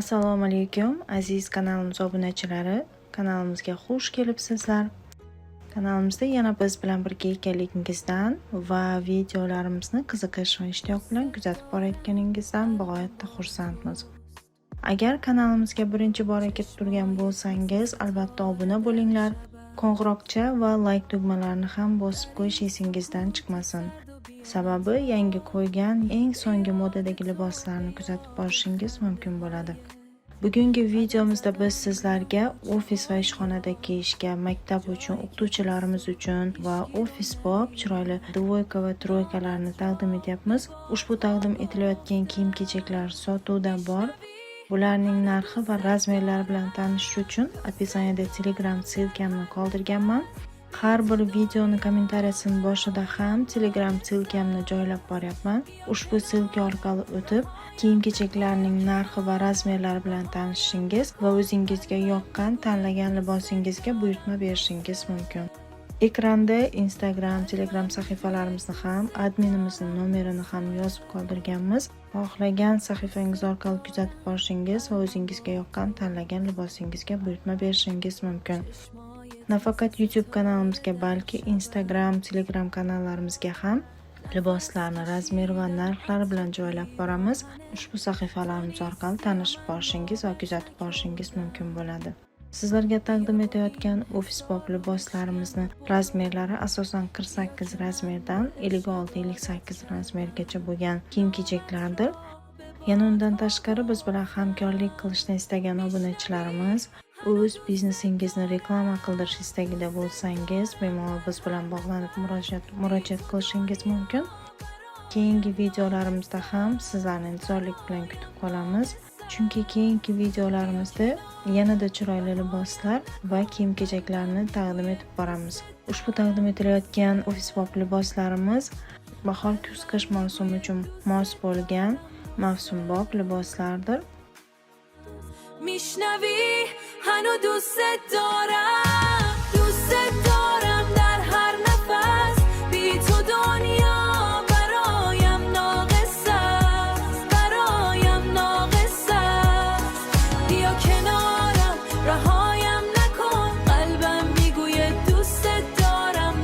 Assalomu alaykum aziz kanalimiz obunachilari. Kanalimizga xush kelibsizlar. Kanalimizda yana biz bilan birga ekanligingizdan va videolarimizni qiziqish va ishtiyoq bilan kuzatib borayotganingizdan bag'oyatda xursandmiz. Agar kanalimizga birinchi bor kelib turgan bo'lsangiz, albatta obuna bo'linglar. Qo'ng'iroqcha va like tugmalarini ham bosib qo'yish esingizdan chiqmasin. Sababi yangi qo'ygan eng so'nggi modadagi liboslarni kuzatib borishingiz mumkin bo'ladi. Bugungi videomizda biz sizlarga ofis va ishxonada kiyishga, maktab uchun, o'qituvchilarimiz uchun va ofisbop chiroyli dvoyka va troykalarni taqdim etyapmiz. Ushbu taqdim etilayotgan kiyim-kechaklar sotuvda bor. Bularning narxi va razmerlari bilan tanishish uchun описаниеda Telegram silkamni qoldirganman. Har bir videoni kommentariyasining boshida ham Telegram silkamni joylab boryapman. Ushbu silka orqali o'tib, kiyim-kechaklarning narxi va razmerlari bilan tanishishingiz va o'zingizga yoqqan tanlagan libosingizga buyurtma berishingiz mumkin. Ekranda Instagram, Telegram sahifalarimizni ham, adminimizning nomerini ham yozib qoldirganmiz. Xohlagan sahifangiz orqali kuzatib borishingiz va o'zingizga yoqqan tanlagan libosingizga buyurtma berishingiz mumkin. Nafaqat YouTube kanalimizga, balki Instagram, Telegram kanallarimizga ham liboslarni razmer va narxlari bilan joylab boramiz. Ushbu sahifalarimiz orqali tanishib borishingiz va kuzatib borishingiz mumkin bo'ladi. Sizlarga taqdim etayotgan ofisbop liboslarimizni razmerlari asosan 48 razmerdan 56-58 razmergacha bo'lgan kiyim-kechaklardir. Yana undan tashqari biz bilan hamkorlik qilishni istagan obunachilarimiz, o'z biznesingizni reklama qildirish istagida bo'lsangiz, bemalol biz bilan bog'lanib murojaat qilishingiz mumkin. Keyingi videolarimizda ham sizlarni intizorlik bilan kutib qolamiz. Chunki keyingi videolarimizda yanada chiroyli liboslar va kiyim-kechaklarni taqdim etib boramiz. Ushbu taqdim etilayotgan ofisbop liboslarimiz bahor kuz-qish mavsumi uchun mos bo'lgan mavsumbop liboslardir. میشنوی هنو دوست دارم در هر نفس بی تو دنیا برایم ناقص است بیا کنارم رهایم نکن قلبم میگوید دوست دارم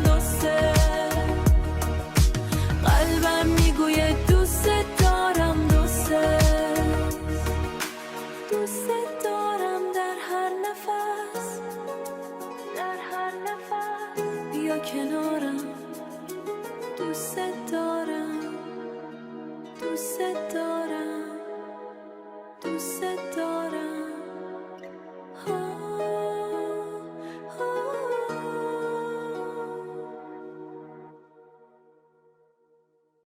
قلبم میگوید دوست دارم دوست دارم در هر نفس بیا کنارم دوست دارم